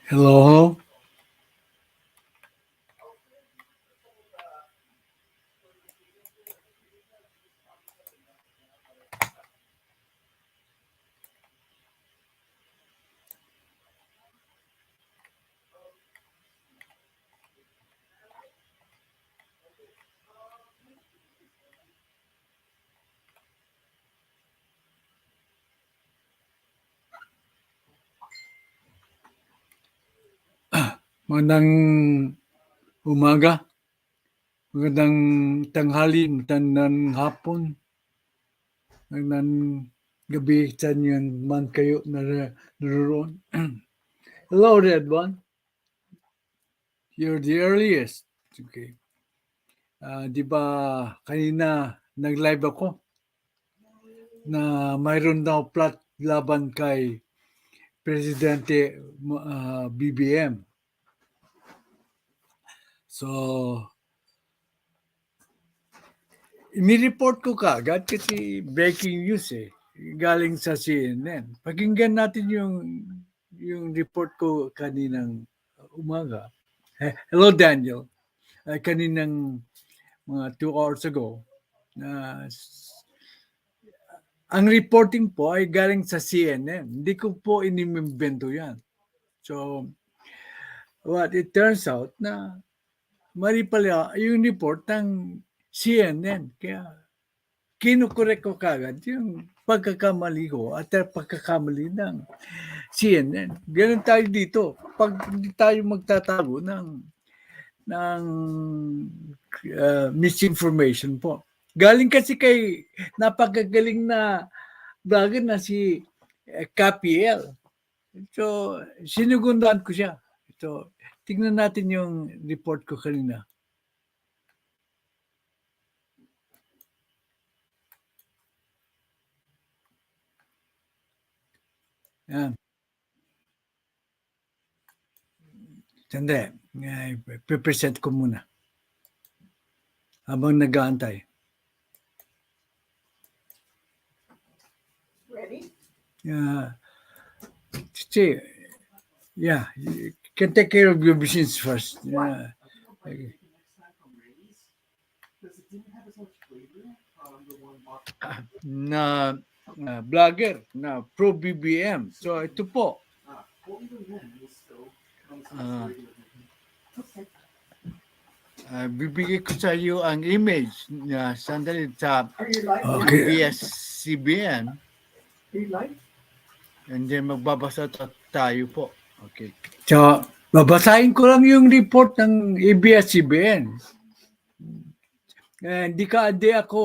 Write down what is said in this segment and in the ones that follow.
Hello? Magandang umaga, magandang tanghali, magandang hapon, magandang gabi sa inyo man kayo naroon. Hello, Red One. You're the earliest. Okay. Di ba kanina nag-live ako na mayroon daw plot laban kay Presidente BBM. So, inireport ko kaagad kasi breaking news galing sa CNN. Pakinggan natin yung report ko kaninang umaga. Hello, Daniel. Kaninang mga 2 hours ago. Ang reporting po ay galing sa CNN. Hindi ko po inimbento yan. So, what it turns out na mali pala yung report ng CNN. Kaya kinukorek ko kagad yung pagkakamali ko at pagkakamali ng CNN. Ganun tayo dito. Pag hindi tayo magtatago ng misinformation po. Galing kasi kay napakagaling na vlogger na si KPL. So, sinugundahan ko siya. So, tingnan natin yung report ko kanina. Yan. Sandali. Pre-present ko muna. Habang nag-aantay. Ready? Yeah, you can take care of your business first. Yeah. Na vlogger na pro BBM. So ito po. Bibigay ko sa iyo ang image na sandali sa ABS-CBN. And then magbabasa tayo po. Okay. So, babasahin ko lang yung report ng ABS-CBN. Hindi ako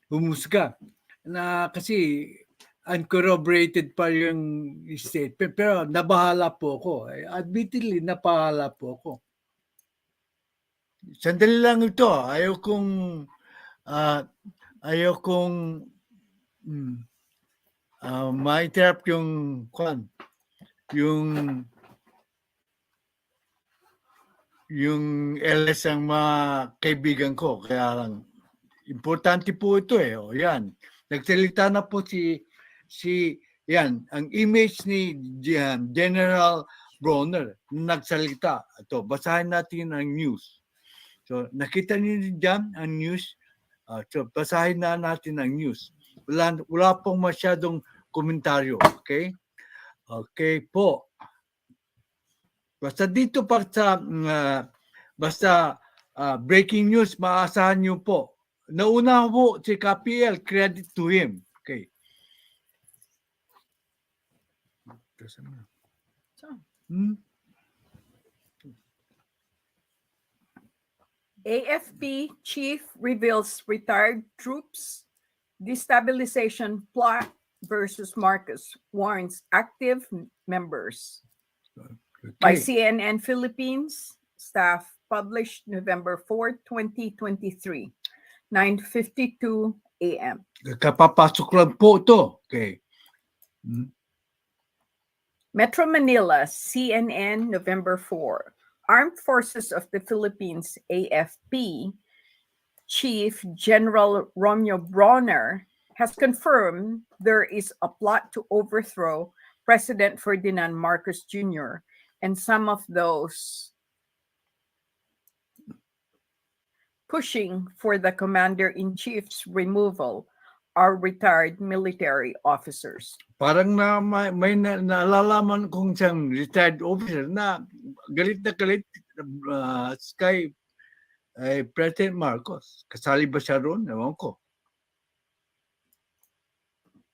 humusga na kasi uncorroborated pa yung statement. Pero nabahala po ako. Admittedly, nabahala po ako. Sandali lang ito. Ayaw kong ma-interrupt yung LS ang mga kaibigan ko. Kaya lang, importante po ito O, yan. Nagsalita na po yan, ang image ni General Bronner nagsalita. Ito, basahin natin ang news. So, nakita niyo dyan ang news. So, basahin na natin ang news. Wala pong masyadong komentaryo. Okay? Okay po. Basta dito breaking news, maasahan niyo po. Nauna po si KPL, credit to him. Okay. AFP chief reveals retired troops destabilization plot versus Marcos, warns active members. Okay. By CNN Philippines, staff published November 4, 2023, 9:52 a.m. Kapapasok lang po ito. Okay. Metro Manila, CNN, November 4. Armed Forces of the Philippines, AFP, Chief General Romeo Bronner has confirmed there is a plot to overthrow President Ferdinand Marcos Jr. and some of those pushing for the commander-in-chief's removal are retired military officers. Parang may naalalaman kong siyang retired officer na galit kay President Marcos. Kasali ba siya roon? Ewan ko.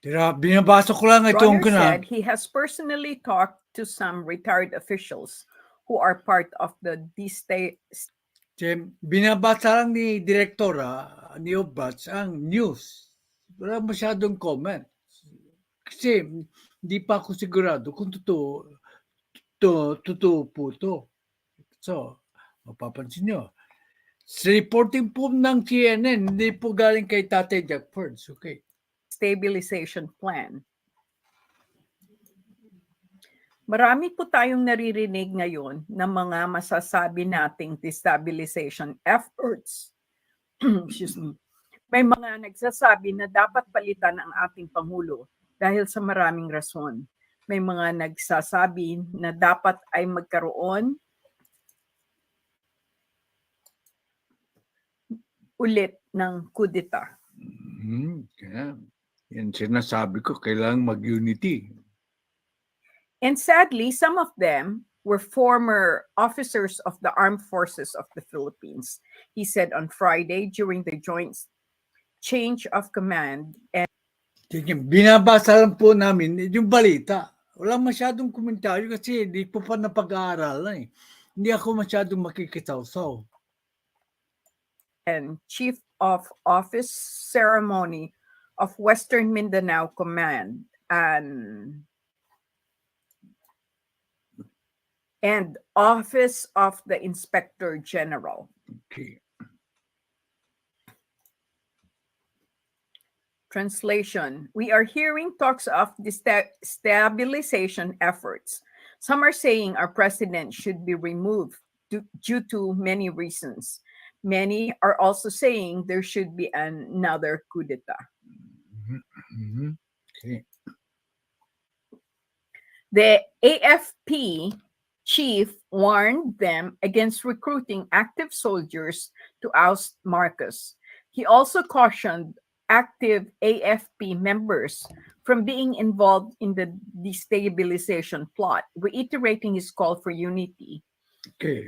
Tira, binabasa ko lang itong Bronner said he has personally talked to some retired officials who are part of the binabasa lang ni Direktora ni Obats ang news. Wala masyadong comment. Kasi hindi pa ako sigurado kung totoo po ito. So, mapapansin nyo. Sa reporting po ng CNN, hindi po galing kay Tatay Jack Fords. Okay. stabilization plan. Marami po tayong naririnig ngayon ng mga masasabi nating destabilization efforts. Excuse me. May mga nagsasabi na dapat palitan ang ating Pangulo dahil sa maraming rason. May mga nagsasabi na dapat ay magkaroon ulit ng kudeta. Yeah. Yan sinasabi ko, kailangan mag-unity. And sadly, some of them were former officers of the Armed Forces of the Philippines. He said on Friday during the joint change of command. And binabasa lang po namin yung balita. Walang masyadong komentaryo kasi hindi po pa napag-aaralan eh. Hindi ako masyadong makikitawsaw. And Chief of Office Ceremony of Western Mindanao Command and Office of the Inspector General. Okay. Translation. We are hearing talks of stabilization efforts. Some are saying our president should be removed due to many reasons. Many are also saying there should be another coup d'etat. Okay. The AFP chief warned them against recruiting active soldiers to oust Marcos. He also cautioned active AFP members from being involved in the destabilization plot, reiterating his call for unity. Okay.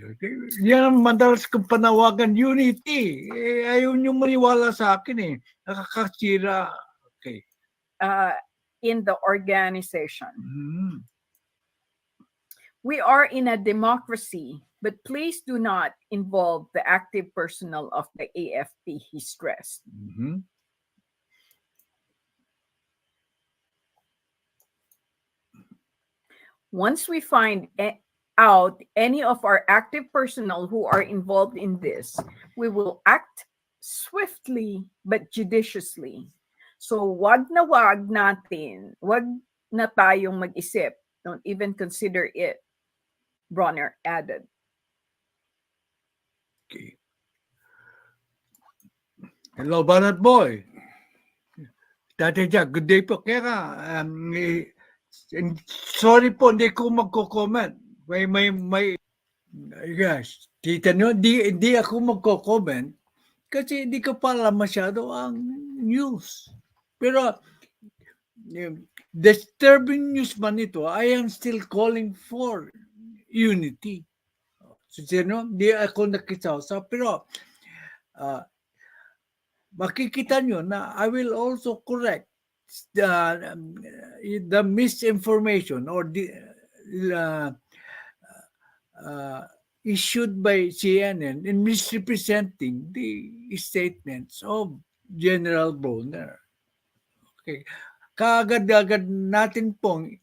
Yan ang madalas kong panawagan, unity. Ayaw nyo maniwala sa akin eh. Nakakasira. Okay. In the organization. We are in a democracy, but please do not involve the active personnel of the AFP, he stressed. Once we find out any of our active personnel who are involved in this, we will act swiftly but judiciously. So wag na tayong mag-isip. Don't even consider it, Bronner added. Okay. Hello, Banat Boy. Tatay Jack, good day po. Kaya nga, sorry po, hindi ko magko-comment. Yes, kita nyo, hindi ako magko-comment kasi hindi ko pala masyado ang news. Pero, disturbing news man ito, I am still calling for unity. So, hindi ako nakisawsa, pero makikita nyo na I will also correct the misinformation or the issued by CNN in misrepresenting the statements of General Bronner. Okay. Kaagad-agad natin pong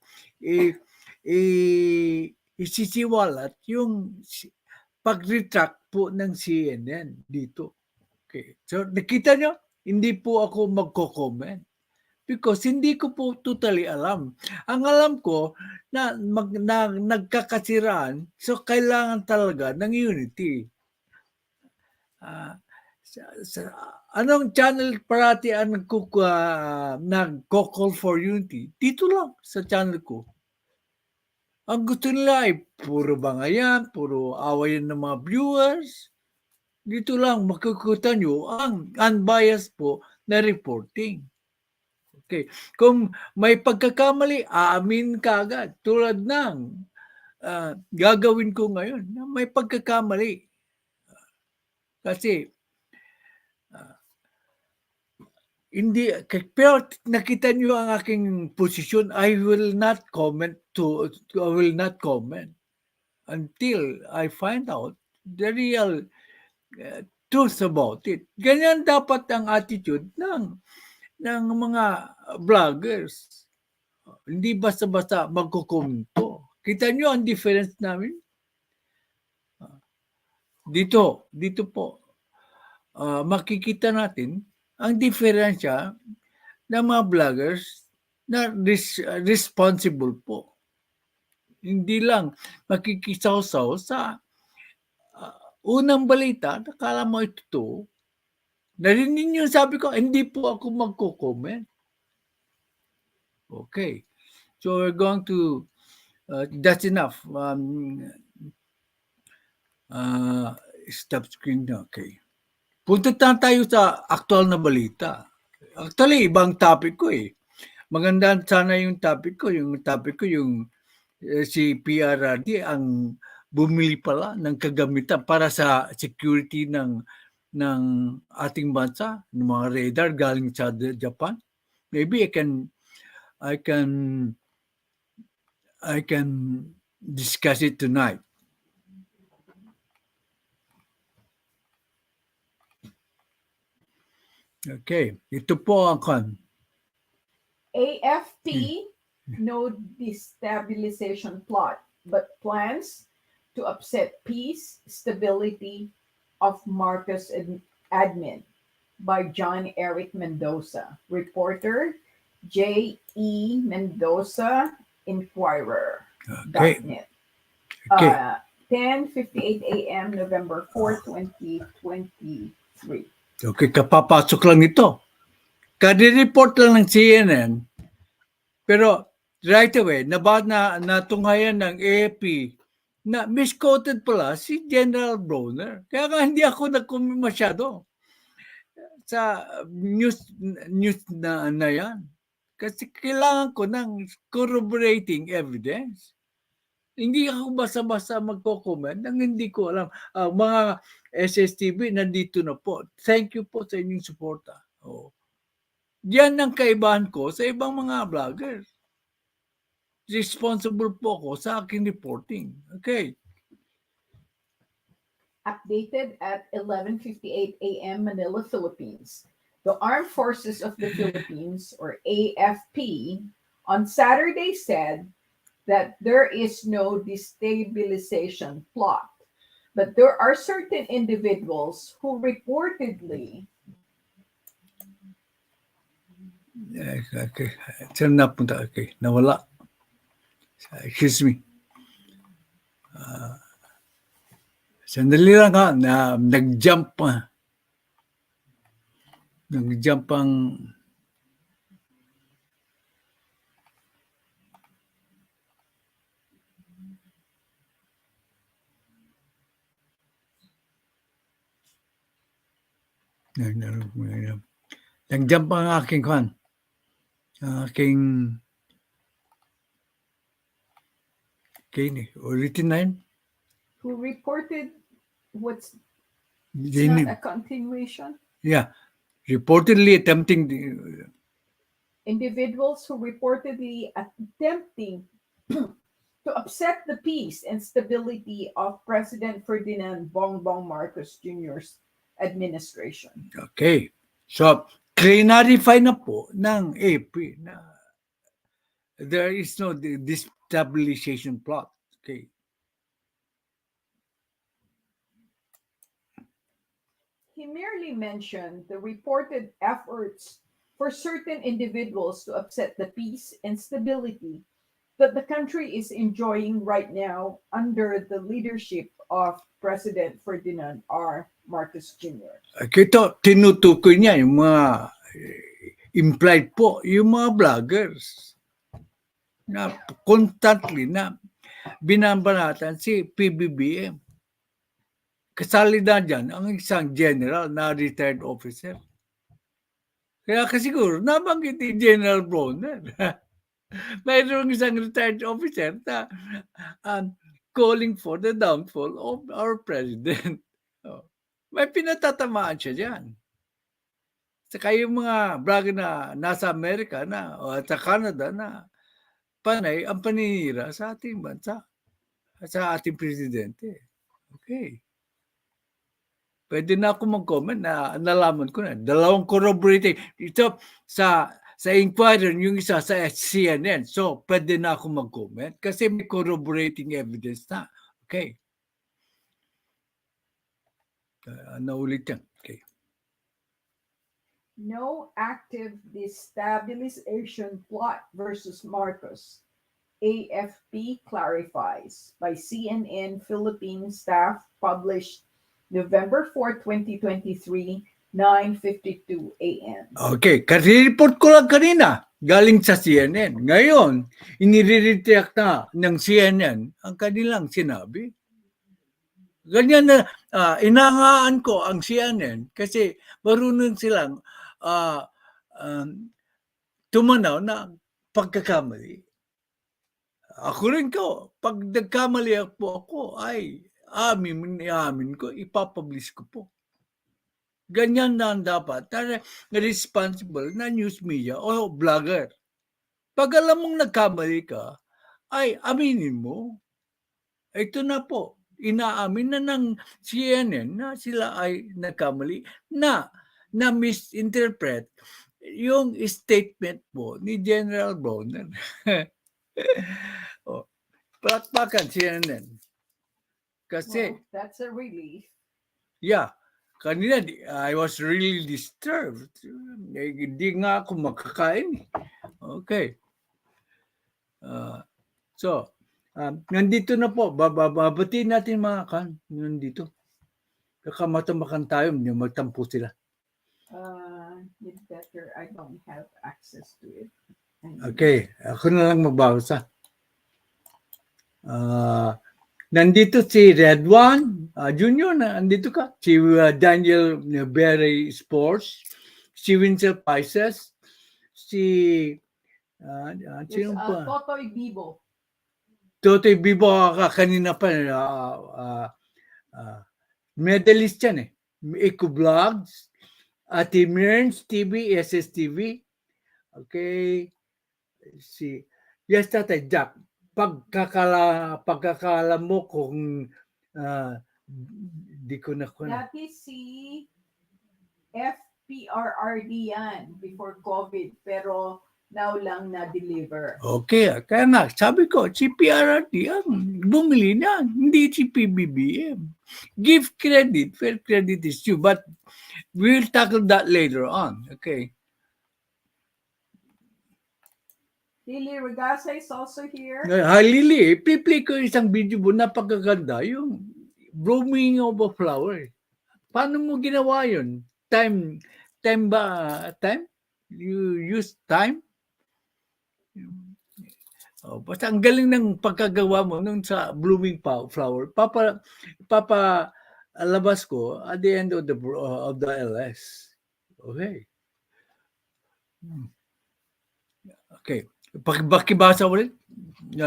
isisiwalat yung pag-retract po ng CNN dito. Okay. So, nakita nyo? hindi po ako magko-comment. Because hindi ko po totally alam. Ang alam ko na, nagkakasiraan, so kailangan talaga ng unity. Anong channel parati ang nagko-call for unity? Dito lang sa channel ko. Ang gusto nila ay puro bangayan, puro awayan ng mga viewers. Dito lang makikita nyo ang unbiased po na reporting. Okay. Kung may pagkakamali, aamin ka agad. Tulad ng gagawin ko ngayon, na may pagkakamali. Kasi, hindi, pero nakita niyo ang aking posisyon, I will not comment until I find out the real truth about it. Ganyan dapat ang attitude ng mga vloggers. Hindi basta-basta magkukomento. Kita nyo ang difference namin? Dito po, makikita natin ang diferensya ng mga vloggers na responsible po. Hindi lang makikisaw-saw sa unang balita, nakala mo ito to. Narinig niyo sabi ko, hindi po ako magko-comment. Okay. So we're going to, that's enough. Stop screen na. Okay. Punta na tayo sa aktual na balita. Actually, ibang topic ko eh. Maganda sana yung topic ko. Yung topic ko yung si PRRD ang bumili pala ng kagamitan para sa security ng ating bansa, ng mga radar galing sa Japan. Maybe I can discuss it tonight. Okay, ito po ang AFP, no destabilization plot, but plans to upset peace, stability of Marcos admin by John Eric Mendoza. Reporter J.E. Mendoza, Inquirer.net. Okay. 10:58 a.m. November 4, 2023. Okay, kapapasok lang ito. Kadi-report lang ng CNN. Pero right away, natunghayan ng AFP na misquoted pala si General Bronner. Kaya nga hindi ako nag-comment masyado sa news na yan. Kasi kailangan ko ng corroborating evidence. Hindi ako basta-basta magko-comment nang hindi ko alam. Mga SSTV, nandito na po. Thank you po sa inyong suporta. Oh. Yan ang kaibahan ko sa ibang mga vloggers. Responsible po ako sa aking reporting. Okay. Updated at 11:58 a.m. Manila, Philippines. The Armed Forces of the Philippines, or AFP, on Saturday said that there is no destabilization plot, but there are certain individuals who reportedly Okay. Saan napunta? Okay. Nawala. Excuse me. Sandali lang ha. Nag-jump pa. Nag-jump ang nag-jump ang aking kwan. Aking ulitin na yun. who reported what's They not need- a continuation. Yeah. Reportedly attempting Individuals who reportedly attempting to upset the peace and stability of President Ferdinand Bongbong Marcos Jr.'s administration. Okay. So, clarify na po ng AP na there is no destabilization plot. Okay. He merely mentioned the reported efforts for certain individuals to upset the peace and stability that the country is enjoying right now under the leadership of President Ferdinand R. Marcos Jr. Kita tinutukoy niya yung mga implied po, yung mga vloggers na constantly na binabanatan si PBBM. Kasali na dyan ang isang general na retired officer. Kaya kasiguro, nabanggit ni General Bronner. Mayroong isang retired officer na calling for the downfall of our president. May pinatatamaan siya dyan. Saka yung mga vlogger na nasa Amerika na o sa Canada na panay ang paninira sa ating bansa, sa ating presidente. Okay. Pwede na ako mag-comment na nalaman ko na. Dalawang corroborating. Ito sa Inquirer, yung isa sa CNN. So, pwede na ako mag-comment kasi may corroborating evidence na. Okay. Naulit yan. Okay. No active destabilization plot versus Marcos. AFP clarifies by CNN Philippine staff published November 4, 2023, 9:52 a.m. Okay, kasi report ko lang kanina, galing sa CNN. Ngayon, inire-retract na ng CNN ang kanilang sinabi. Ganyan na, inangaan ko ang CNN kasi marunong silang tumanaw na pagkakamali. Ako rin ko, pag nagkamali ako ay amin ko, ipapublish ko po. Ganyan na ang dapat na responsible na news media o vlogger. Pag alam mong nagkamali ka, ay aminin mo. Ito na po, inaamin na ng CNN na sila ay nagkamali na misinterpret yung statement po ni General Bronner. Palakpakan CNN. Kasi, that's a relief. Yeah. Kanina, I was really disturbed. Hindi nga ako makakain. Okay. So, nandito na po. Babatiin natin mga kan. Nandito. Kakamatabakan tayo. Magtampo sila. It's better. I don't have access to it. Okay. Ako na lang magbasa. Nandito si Redwan Junior, nandito ka. Si Daniel Berry Sports, si Winsel Paises, si sino pa? Totoy Bibo. Totoy Bibo kanina pa. Medalist yan eh. Eco Vlogs, Ate Mearns TV, SSTV. Okay. Yes, Tatay Jack. Pagkakala mo kung di ko na Dati si FPRRD yan before COVID, pero now lang na-deliver. Okay, kaya nga, sabi ko, si PRRD ang bumili na, hindi si PBBM. Give credit where credit is due, but we'll tackle that later on. Okay. Lily Regasa is also here. Lily, piplay ko isang video mo, napakaganda, yung blooming of a flower. Paano mo ginawa yun? Time ba? Time? You use time? Basta ang galing ng pagkagawa mo nung sa blooming flower. Labas ko at the end of the LS. Okay. Okay. Bakibasa ulit? The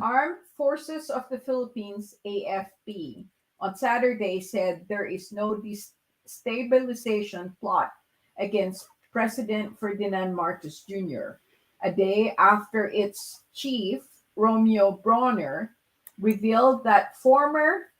Armed Forces of the Philippines, AFP, on Saturday said there is no destabilization plot against President Ferdinand Marcos Jr., a day after its chief, Romeo Bronner, revealed that former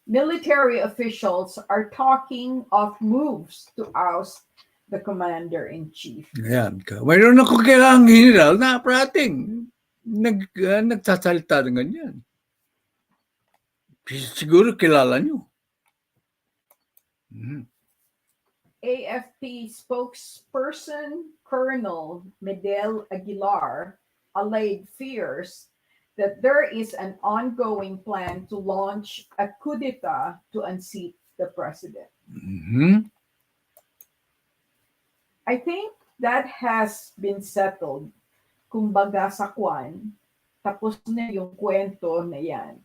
military officials are talking of moves to oust the commander-in-chief. Ayan. Mayroon ako kailangang general na prating nagsasalita ng ganyan. Siguro kilala nyo. Mhm. AFP spokesperson Colonel Medel Aguilar allayed fears that there is an ongoing plan to launch a coup d'etat to unseat the president. Mhm. I think that has been settled. Kumbaga sa kwan, tapos na yung kwento na yan.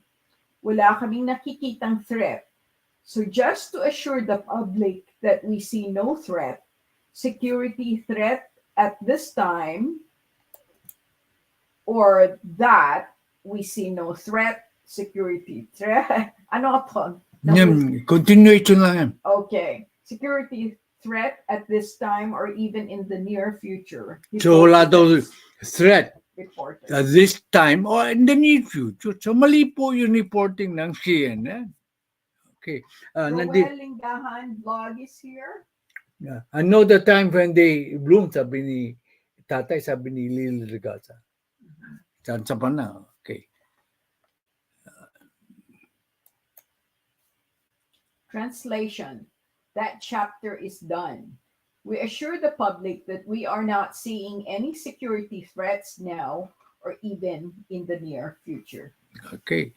Wala kaming nakikitang threat. So just to assure the public that we see no threat, security threat at this time, or that we see no threat, security threat. Ano to? Yan, continuation lang yan. Okay. Security threat at this time or even in the near future. So wala daw threat Reported. at this time or in the near future. So mali po yung reporting ng CNN. Okay. Roel Linggahan vlog is here. I know the time when they bloom, sabi ni Tatay, sabi ni Lil Regata. Saan sa pa na? Okay. Translation. That chapter is done. We assure the public that we are not seeing any security threats now or even in the near future. Okay.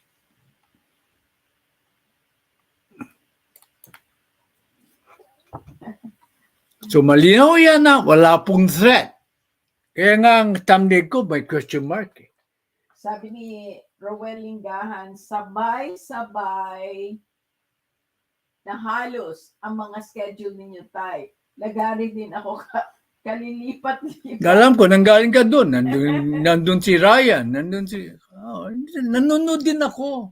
So malinaw yan na wala pong threat. Kaya nga ang thumbnail ko may question mark. Sabi ni Roel Linggahan, sabay-sabay na halos ang mga schedule ninyo, Tay. Lagari din ako kalilipat-lipat. Alam ko, nanggaling ka doon. Nandun si Ryan. Nanonood din ako.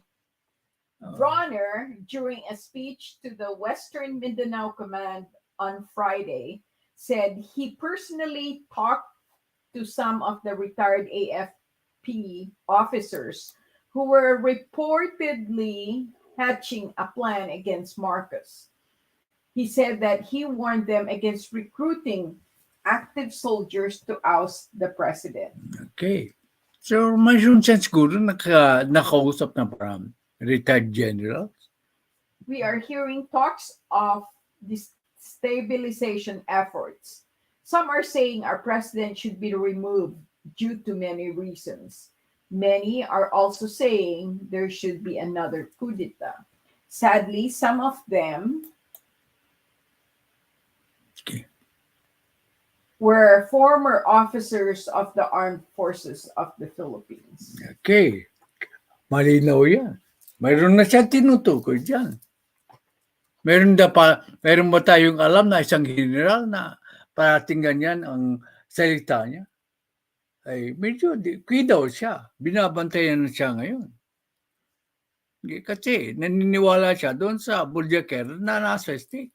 Bronner, during a speech to the Western Mindanao Command on Friday, said he personally talked to some of the retired AFP officers who were reportedly hatching a plan against Marcos. He said that he warned them against recruiting active soldiers to oust the president. Okay. So, mayroon siya siguro nakausap na parang retired generals. We are hearing talks of destabilization efforts. Some are saying our president should be removed due to many reasons. Many are also saying there should be another coup d'etat. Sadly, some of them were former officers of the armed forces of the Philippines. Okay. Malinaw yan. Mayroon na siya tinutukoy dyan. Meron ba tayong alam na isang general na parating ganyan ang salita niya? Ay medyo daw siya. Binabantayan na siya ngayon. Kasi naniniwala siya doon sa Buljaker na nasa States.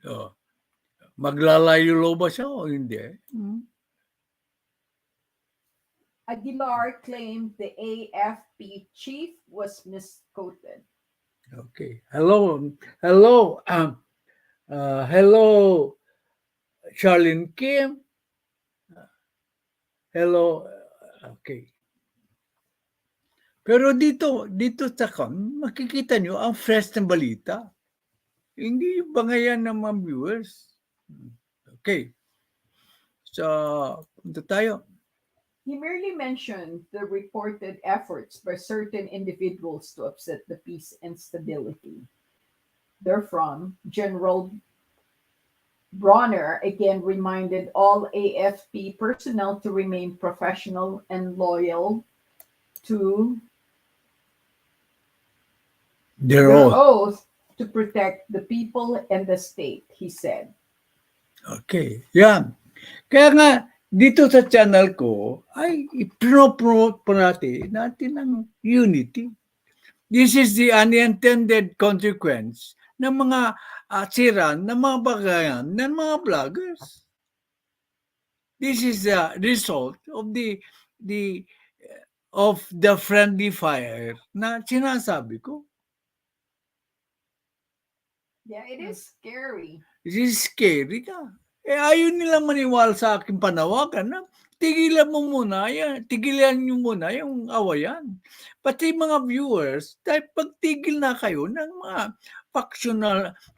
So, maglalayo ba siya o hindi? Aguilar claimed the AFP chief was misquoted. Okay. Hello, Charlene Kim. Hello. Okay. Pero dito sa makikita nyo ang fresh na balita. Hindi yung bangayan ng mga viewers. Okay. So, punta tayo. He merely mentioned the reported efforts by certain individuals to upset the peace and stability. Therefrom, General Bronner again reminded all AFP personnel to remain professional and loyal to Their oath to protect the people and the state, he said. Okay. Yan. Kaya nga, dito sa channel ko, ay i-promote po natin ang unity. This is the unintended consequence ng mga siran, ng mga bagayan, ng mga vloggers. This is the result of the friendly fire na sinasabi ko. Yeah, it is scary. It is scary ka. Ayaw nilang maniwala sa aking panawagan na tigilan nyo muna yung awayan. pati mga viewers, dahil pagtigil na kayo ng mga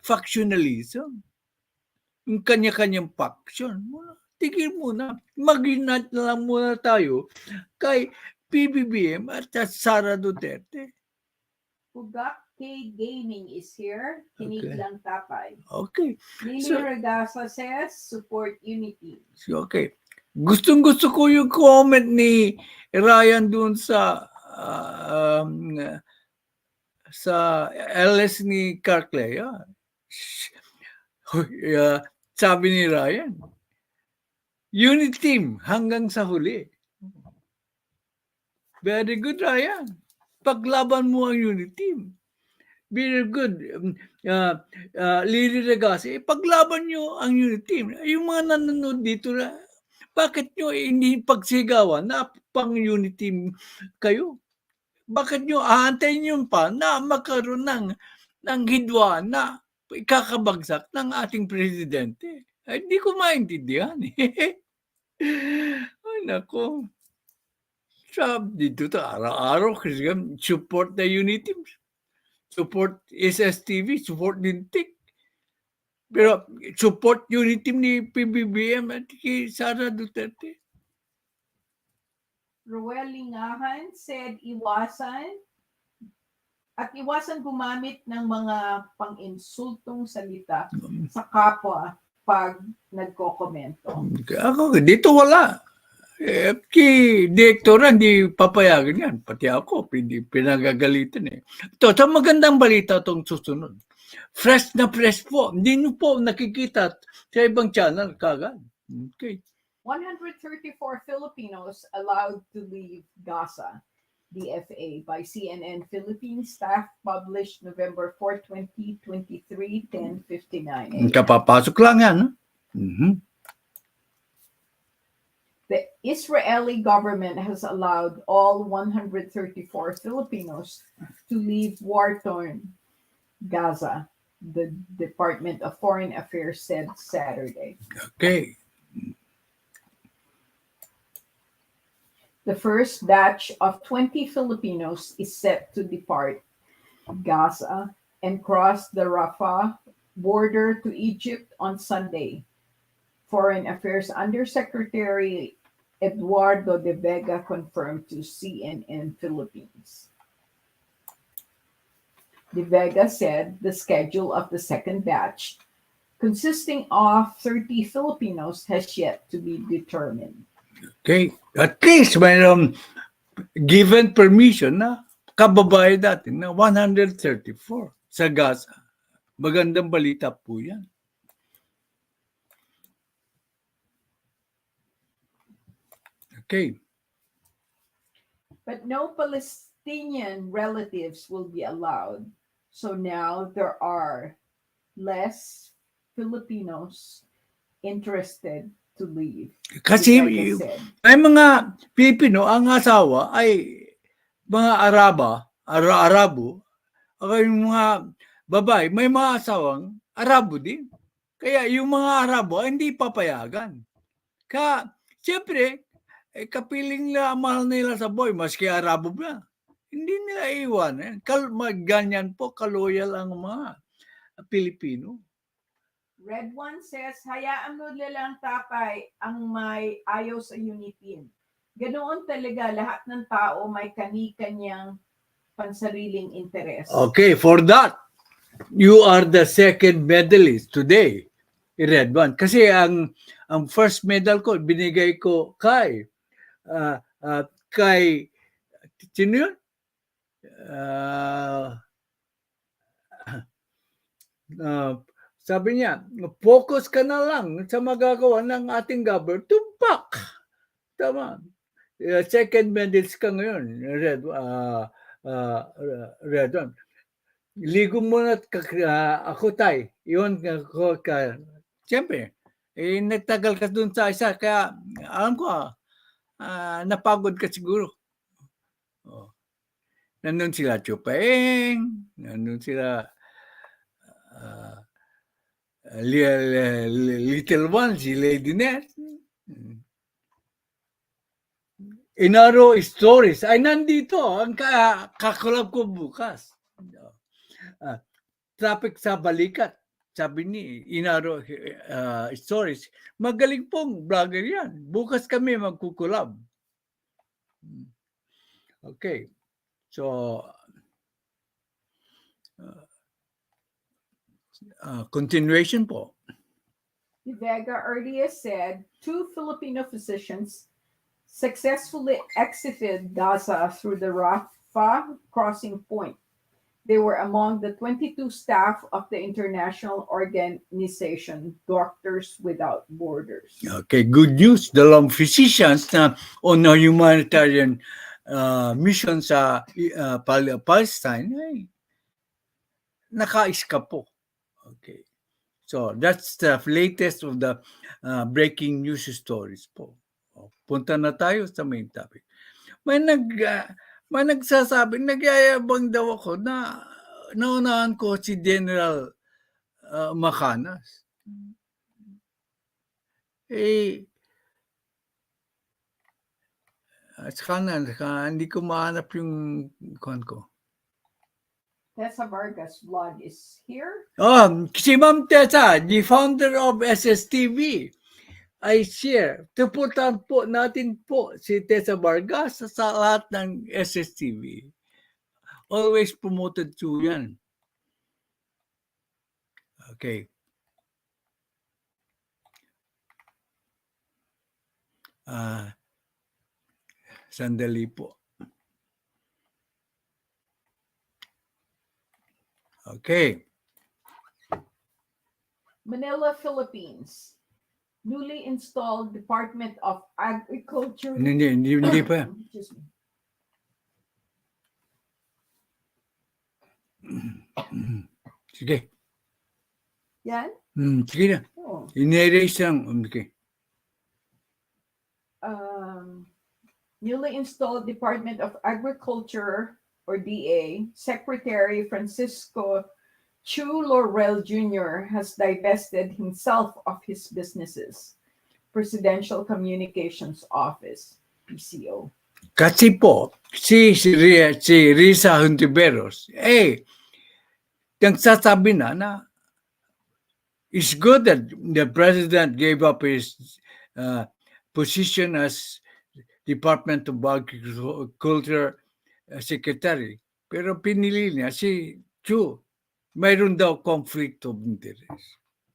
factionalism. Yung kanya-kanyang faction. Tigil muna. Mag-unite na lang muna tayo kay Pbbm at Sara Duterte. Pugak K Gaming is here. Kinig Okay. lang tatay. Okay. Lily So- Regasa says, support Uniteam. Okay. Gustong-gusto ko yung comment ni Ryan dun sa LS ni Carclay. Sabi ni Ryan, Uniteam hanggang sa huli. Very good, Ryan. Paglaban mo ang Uniteam. Very good. Lily Regasi, paglaban nyo ang Uniteam. Yung mga nanonood dito na, bakit nyo hindi pagsigawan na pang Uniteam kayo? Bakit nyo aantayin nyo pa na magkaroon ng hidwa na ikakabagsak ng ating presidente? Ay, hindi ko maintindihan. Ay, nako. Sabi dito to, araw-araw kasi support na Uniteam. Support SSTV, support Lintik. Pero support Uniteam ni Pbbm at kay Sara Duterte. Ruel Lingahan said iwasan gumamit ng mga pang-insultong salita sa kapwa pag nagkokomento. Ako, dito wala. Direktor hindi papayagan yan. Pati ako, pinagagalitan eh. Ito, sa magandang balita itong susunod. Fresh na fresh po. Hindi nyo po nakikita sa ibang channel kagad. Okay. 134 Filipinos allowed to leave Gaza, DFA, by CNN Philippines staff published November 4, 2023, 10:59 a.m. Kapapasok lang yan. Mm-hmm. The Israeli government has allowed all 134 Filipinos to leave war-torn Gaza, the Department of Foreign Affairs said Saturday. Okay. The first batch of 20 Filipinos is set to depart Gaza and cross the Rafah border to Egypt on Sunday. Foreign Affairs Undersecretary Eduardo de Vega confirmed to CNN Philippines. De Vega said the schedule of the second batch, consisting of 30 Filipinos, has yet to be determined. Okay. At least mayroong given permission na kababae natin na 134 sa Gaza. Magandang balita po yan. Okay. But no Palestinian relatives will be allowed. So now there are less Filipinos interested to leave. Kasi Vega said. ay mga Pilipino, ang asawa ay mga Arabo, o yung mga babae, may mga asawang Arabo din. Kaya yung mga Arabo ay hindi papayagan. Kaya, siyempre, kapiling na mahal nila sa boy, maski Arabo ba? Hindi nila iwan. Ganyan po, kaloyal ang mga Pilipino. Red One says, hayaan mo lang tatay ang may ayaw sa Uniteam. Ganoon talaga, lahat ng tao may kani-kanyang pansariling interes. Okay, for that, you are the second medalist today, Red One. Kasi ang first medal ko, binigay ko kay sino yun? Sabi niya, focus ka na lang sa magagawa ng ating government. Tumpak! Tama. Second medalist ka ngayon, Red One. Ligo muna ako tay. Yun, siyempre, nagtagal ka dun sa isa. Kaya, alam ko, napagod ka siguro. Nandun sila Chupeng, nandun sila little one, si Lady Ness. Inaro Stories ay nandito. Ang kakulab ko bukas. Ah, Traffic sa Balikat. Sabi ni Inaro Stories. Magaling pong vlogger yan. Bukas kami magkukulab. Okay. So, continuation po. De Vega earlier said 2 Filipino physicians successfully exited Gaza through the Rafah crossing point. They were among the 22 staff of the international organization Doctors Without Borders. Okay, good news. Dalawang physicians na on a humanitarian mission sa Palestine ay naka-escape po. Okay. So, that's the latest of the breaking news stories po. Punta na tayo sa main topic. May nagsasabi, nagyayabang daw ako na naunahan ko si General Macanas. Hindi ko mahanap yung kuhan ko. Tessa Vargas' vlog is here. Si Ma'am Tessa, the founder of SSTV, ay share. Tuputan po natin po si Tessa Vargas sa lahat ng SSTV. Always promoted to yan. Okay. Sandali po. Okay. Manila, Philippines. Newly installed Department of Agriculture. Hindi pa. Excuse me. Sige. Yan? Sige na. Oh. In-erase lang. Okay. Newly installed Department of Agriculture, or DA, Secretary Francisco Chu Laurel Jr. has divested himself of his businesses. Presidential Communications Office, PCO. Kasi po, si Risa Hontiveros, nagsasabi na it's good that the president gave up his position as Department of Agriculture Secretary. Pero pinili niya si Chu. Mayroon daw conflict of interest.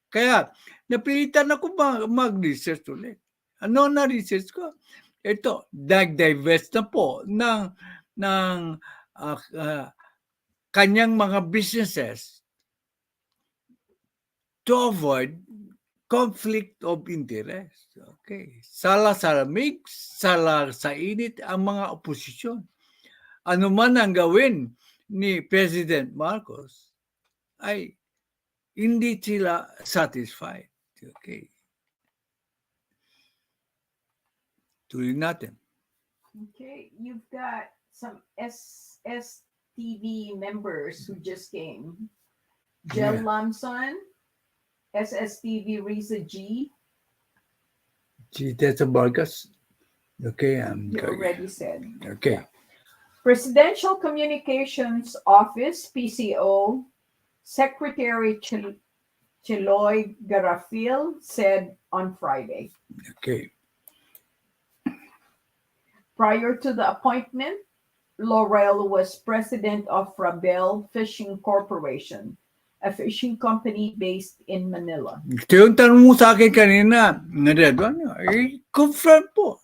Kaya, napilitan ako mag-research ulit. Ano na research ko? Ito, divest na po ng kanyang mga businesses to avoid conflict of interest. Okay. Sala sa lamig, sala sa init ang mga oposisyon. Ano man ang gawin ni President Marcos ay hindi sila satisfied. Okay. Tuloy natin. Okay, you've got some SSTV members who just came. Jel Lamson, SSTV Risa G. Si Tessa Vargas. Okay. You already said. Okay. Presidential Communications Office, PCO, Secretary Chiloy Garafil said on Friday. Okay. Prior to the appointment, Laurel was president of Frabel Fishing Corporation, a fishing company based in Manila. Ito yung tanong mo sa akin kanina, confirm po.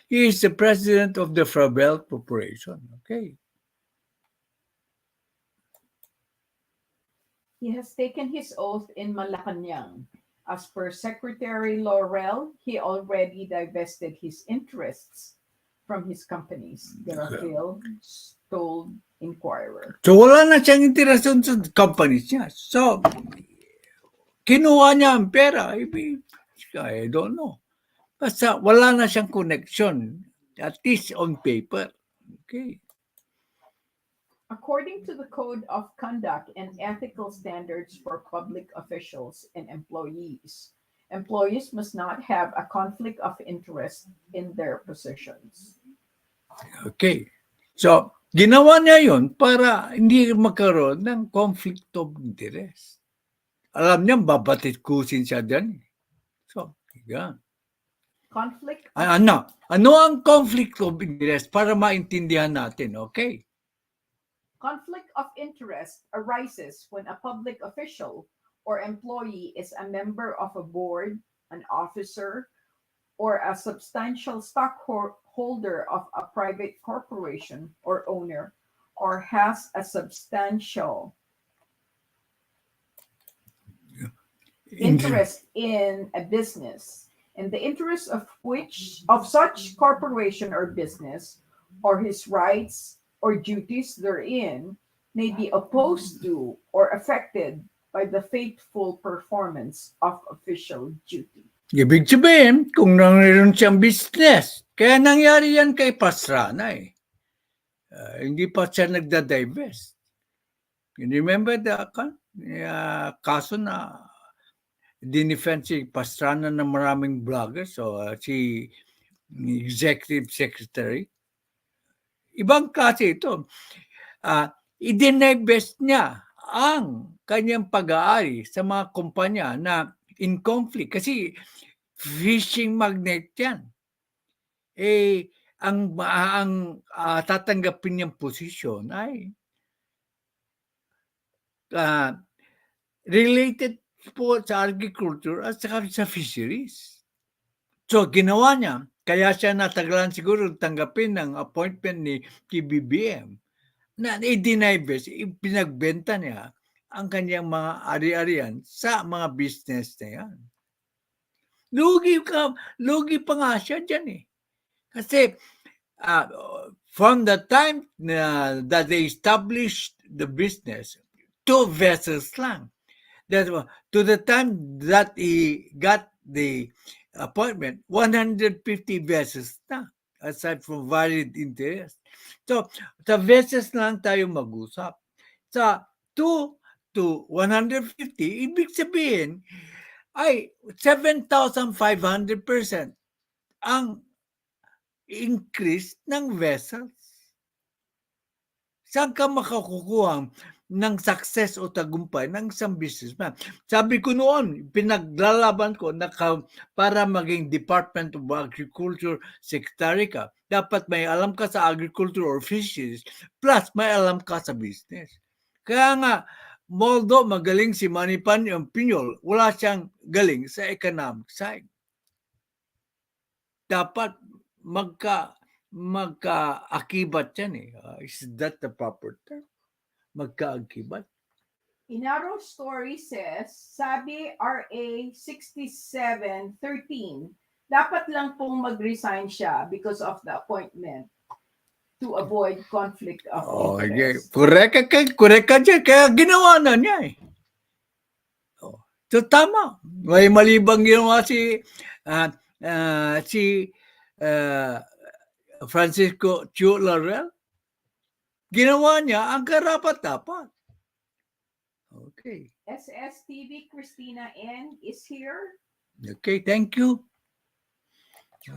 He is the president of the Frabel Corporation. Okay. He has taken his oath in Malacanang. As per Secretary Laurel, he already divested his interests from his companies, Garafil told Inquirer. So wala na siyang interest sa companies niya. So, kinuha niya ang pera. I don't know. Basta wala na siyang connection, at least on paper. Okay. According to the Code of Conduct and Ethical Standards for Public Officials and Employees, Employees must not have a conflict of interest in their positions. Okay. So, ginawa niya yun para hindi magkaroon ng conflict of interest. Alam niya, babatikusin siya dyan. So, yan. Conflict of Ano ang conflict of interest para maintindihan natin, okay? Conflict of interest arises when a public official or employee is a member of a board, an officer, or a substantial stockholder of a private corporation or owner, or has a substantial interest in a business, and the interest of such corporation or business, or his rights or duties therein, may be opposed to or affected by the faithful performance of official duty. Ibig sabihin, kung nangyayroon siyang business, kaya nangyari yan kay Pastrana eh. Hindi pa siya nagda-divest. You remember the kaso na dinefend si Pastrana ng maraming vloggers, so si executive secretary. Ibang klase ito. I-divest niya ang kanyang pag-aari sa mga kumpanya na in conflict. Kasi fishing magnet yan. Ang tatanggapin niyang posisyon ay related po sa agriculture at saka sa fisheries. So, ginawa niya, kaya siya natagalan siguro tanggapin ng appointment ni Pbbm na i-divest, ipinagbenta niya ang kanyang mga ari-arian sa mga business na yan. Lugi pa nga siya dyan eh. Kasi from the time that they established the business, 2 vessels lang. To the time that he got the appointment, 150 vessels na, aside from varied interest. So, sa vessels lang tayo mag-usap. Sa 2 to 150, ibig sabihin ay 7,500% ang increase ng vessels. Saan ka makakukuha ng success o tagumpay ng isang businessman? Sabi ko noon, pinaglalaban ko na para maging Department of Agriculture Secretary ka, dapat may alam ka sa agriculture or fisheries, plus may alam ka sa business. Kaya nga, although magaling si Manny Piñol, wala siyang galing sa economic side. Dapat magka-akibat yan eh. Is that the proper term? Magka-akibat. Inaro story says, sabi RA 6713, dapat lang pong mag-resign siya because of the appointment to avoid conflict of interest. Correct ka dyan. Kaya ginawa na niya eh. So tama. May malibang ginawa si Francisco Chu Laurel. Ginawa niya ang karapat-dapat. Okay. SSTV Christina N is here. Okay, thank you.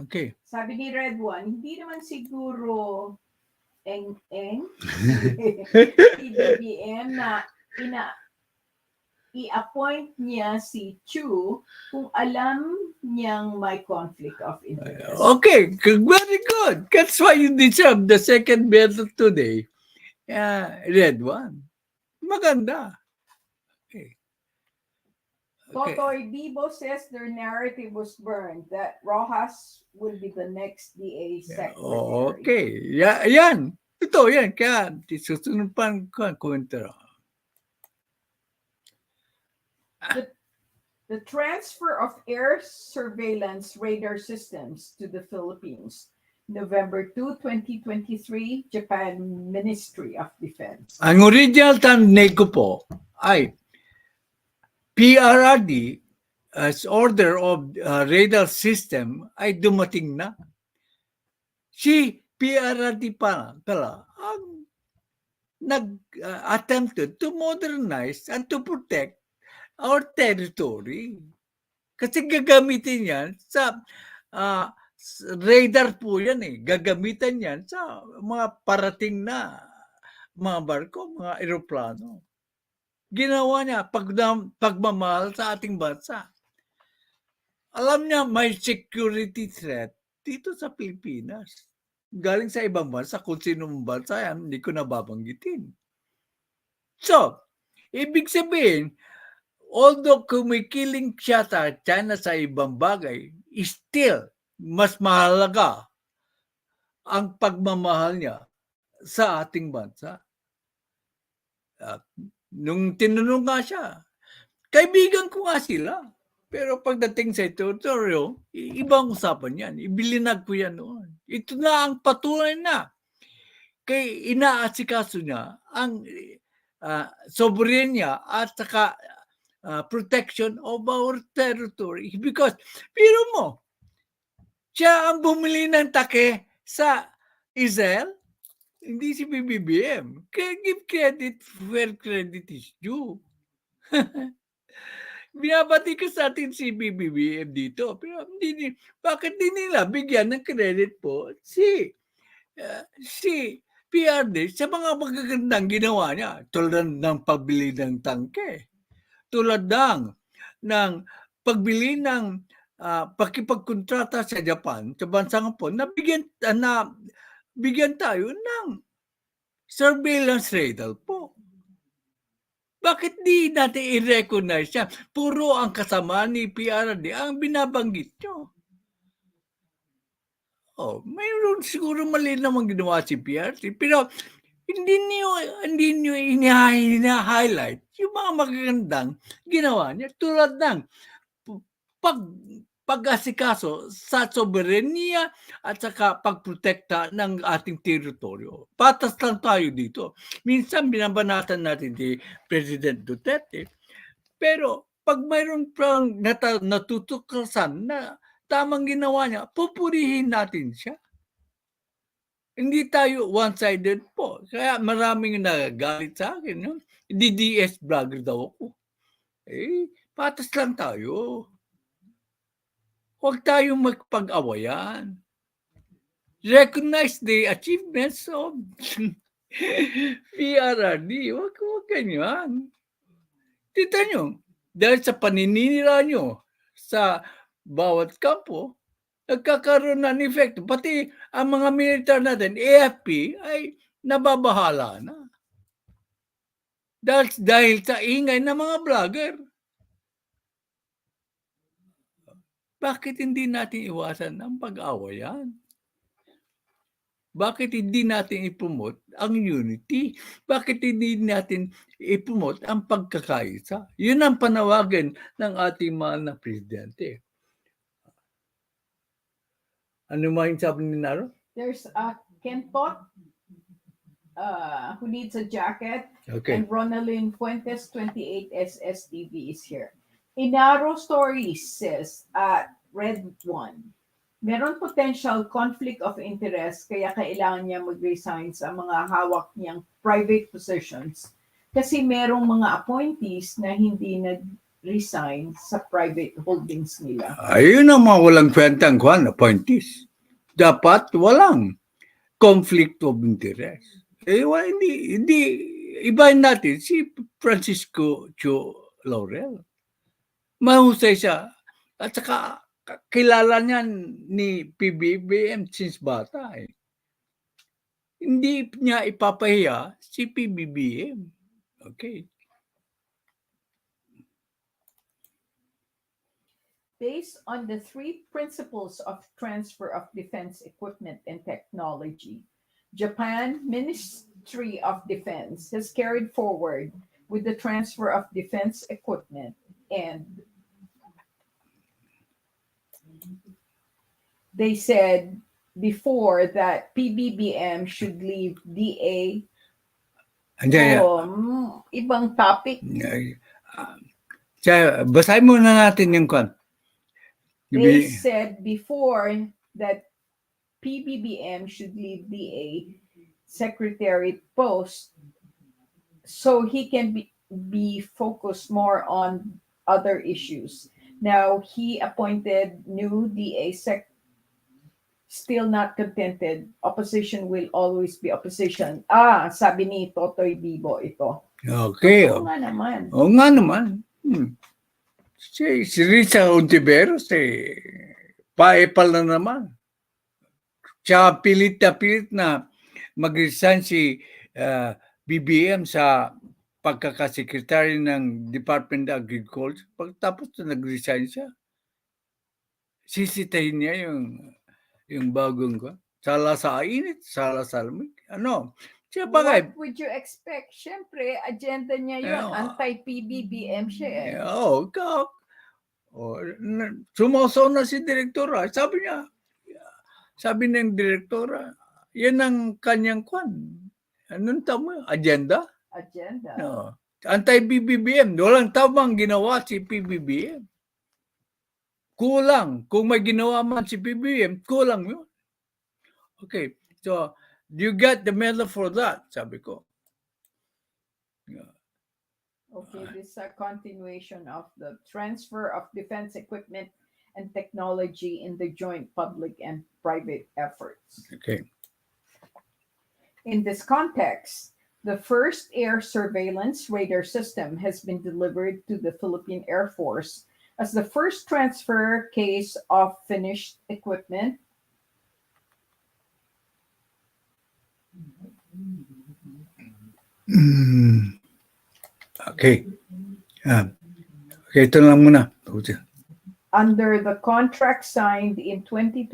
Okay. Sabi ni Red One, hindi naman siguro Pbbm na i-appoint niya si Chu kung alam niyang may conflict of interest. Okay, very good. That's why you deserve the second medal today. Red One. Maganda. Okay. Totoy Bibo says their narrative was burned, that Rojas will be the next DA secretary. Okay. Yan. Ito, yan. Kaya susunod pa ang komento. The transfer of air surveillance radar systems to the Philippines. November 2, 2023, Japan Ministry of Defense. Ang original thumbnail ko po ay PRRD as order of radar system ay dumating na. Si PRRD pala ang nag-attempted to modernize and to protect our territory. Kasi gagamitin yan sa radar po yan eh. Gagamitan yan sa mga parating na mga barko, mga eroplano. Ginawa niya pagmamahal sa ating bansa. Alam niya may security threat dito sa Pilipinas. Galing sa ibang bansa, kung sinong bansa yan, hindi ko nababanggitin. So, ibig sabihin, although kumikiling siya sa China sa ibang bagay, still, mas mahalaga ang pagmamahal niya sa ating bansa. Nung tinanong nga siya, kaibigan ko nga sila. Pero pagdating sa teritoryo, ibang usapan yan. Ibilinag ko yan noon. Ito na ang patunay na. Kay inaasikaso niya ang soberenya at saka protection of our territory. Because, pero mo, siya ang bumili ng take sa Israel, hindi si Pbbm. Kaya give credit where credit is due. Binabati ko sa atin si Pbbm dito. Pero bakit di nila bigyan ng credit po si PRD sa mga magagandang ginawa niya. Tulad ng pagbili ng tangke. Tulad ng pagbili ng pakipagkontrata sa Japan, sa bansang Hapon, na bigyan tayo ng surveillance radar po. Bakit di natin i-recognize siya? Puro ang kasama ni PRD ang binabanggit nyo. Mayroon siguro mali naman ginawa si PRD, pero hindi niyo ina-highlight yung mga magagandang ginawa niya tulad ng pag-asikaso sa soberenya at saka pagprotekta ng ating teritoryo. Patas lang tayo dito. Minsan binabanatan natin si President Duterte, pero pag mayroon pang natutuklasan na tamang ginawa niya, pupurihin natin siya. Hindi tayo one-sided po. Kaya maraming nagagalit sa akin. No? DDS vlogger daw ako. Patas lang tayo. Huwag tayong magpag-awayan. Recognize the achievements of PRRD. Huwag ganyan. Tita nyo, dahil sa paninira nyo sa bawat kampo, nagkakaroon ng effect. Pati ang mga militar natin, AFP, ay nababahala na. Dahil sa ingay ng mga vlogger. Bakit hindi natin iwasan ang pag-awayan? Bakit hindi natin i-promote ang unity? Bakit hindi natin i-promote ang pagkakaisa? Yun ang panawagan ng ating mahal na presidente. Ano yung sabi ni Naro? There's Ken Pot, who needs a jacket, Okay. and Ronaldin Fuentes, 28 SSTV is here. Inaro Stories says at Red 1, meron potential conflict of interest kaya kailangan niya mag-resign sa mga hawak niyang private positions kasi merong mga appointees na hindi nag-resign sa private holdings nila. Ayun ang mga walang kwentang appointees. Dapat walang conflict of interest. Hindi ibahin natin si Francisco Cho Laurel. Mahusay siya. At saka kilala niya ni Pbbm since bata. Hindi niya ipapahiya si Pbbm. Okay. Based on the 3 principles of transfer of defense equipment and technology, Japan Ministry of Defense has carried forward with the transfer of defense equipment, and they said before that Pbbm should leave DA. Ibang topic. Basahin muna natin yung kwan. They said before that Pbbm should leave DA secretary post so he can be focused more on other issues. Now, he appointed new DA sec. Still not contented, opposition will always be opposition. Sabi ni Totoy Bibo ito. Okay. Oo nga naman. Oo nga naman. Si Risa Ontiveros, paepal na naman. Tsaka pilit na mag-resign si BBM sa pagkakasekretary ng Department of Agriculture. Pagtapos na nag-resign siya, sisitahin niya yung bagong ko. Sala sa init, sala sa lamig. Ano? Siya bagay. What would you expect? Siyempre, agenda niya yun. Anti-PBBM siya eh. Oo, sumasaw na si direktora. Sabi ng direktora, yan ang kanyang kwan. Anong tama? Agenda? Agenda. No. Anti-PBBM. Walang tamang ginawa si PBBM. Kulang. Kung may ginawa man si PBBM, kulang yun. Okay. So, you got the medal for that, sabi ko. Okay, this is a continuation of the transfer of defense equipment and technology in the joint public and private efforts. Okay. In this context, the first air surveillance radar system has been delivered to the Philippine Air Force as the first transfer case of finished equipment. Okay. Okay, ito lang muna. Under the contract signed in 2020,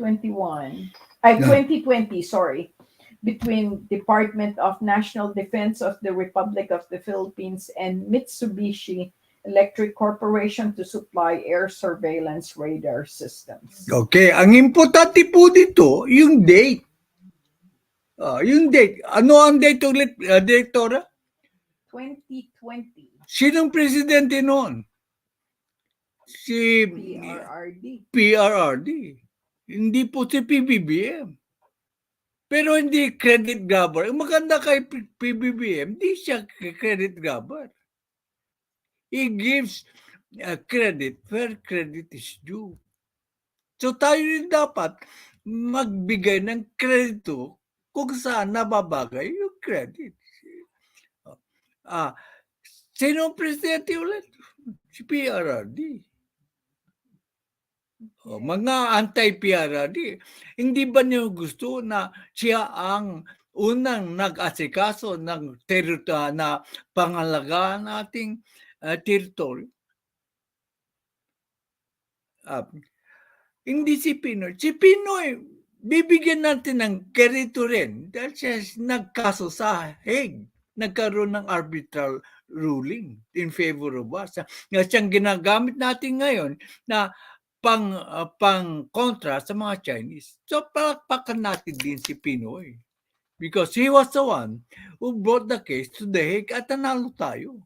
between Department of National Defense of the Republic of the Philippines and Mitsubishi Electric Corporation to supply air surveillance radar systems. Okay, ang importante po dito, yung date. Yung date. Ano ang date ulit, Direktora? 2020. Sinong presidente noon? Si PRRD. Hindi po si PBBM. Pero hindi credit grabber. Ang maganda kay PBBM, hindi siya credit grabber. He gives credit where credit is due. So tayo rin dapat magbigay ng kredito kung saan nababagay yung credit. Sino ang presidente ulit? Si PRRD. Mga anti-PRRD. Hindi ba niyo gusto na siya ang unang nag-asikaso ng na pangalagaan nating teritoryo? Hindi si Pinoy. Si Pinoy, bibigyan natin ng kredito rin dahil siya nagkaso sa Hague. Nagkaroon ng arbitral ruling in favor of us. Siyang ginagamit natin ngayon na pang-kontra sa mga Chinese. So, palakpakan natin din si Pinoy. Because he was the one who brought the case to the Hague at nanalo tayo.